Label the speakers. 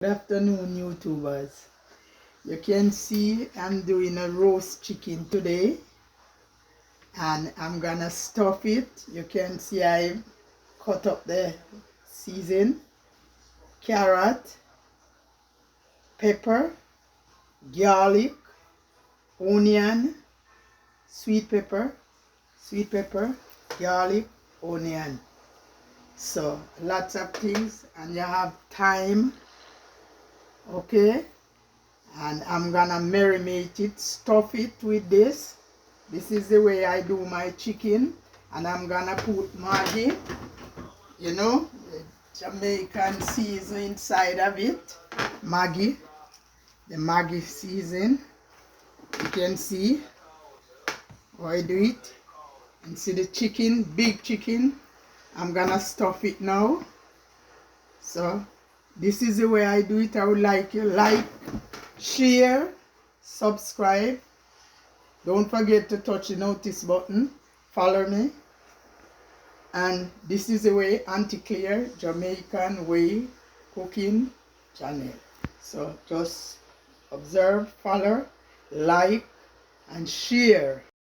Speaker 1: Good afternoon, YouTubers. You can see I'm doing a roast chicken today, and I'm gonna stuff it. You can see I cut up the season, carrot, pepper, garlic, onion, sweet pepper, garlic, onion. So lots of things, and you have thyme, okay? And I'm gonna marinate it, stuff it with this. This is the way I do my chicken. And I'm gonna put Maggi, the Jamaican season inside of it. Maggi, the Maggi season. You can see how I do it. And see the chicken, big chicken. I'm gonna stuff it now. So this is the way I do it. I would like you like, share, subscribe. Don't forget to touch the notice button. Follow me. And this is the way Aunty Clair Jamaican way cooking channel. So just observe, follow, like, and share.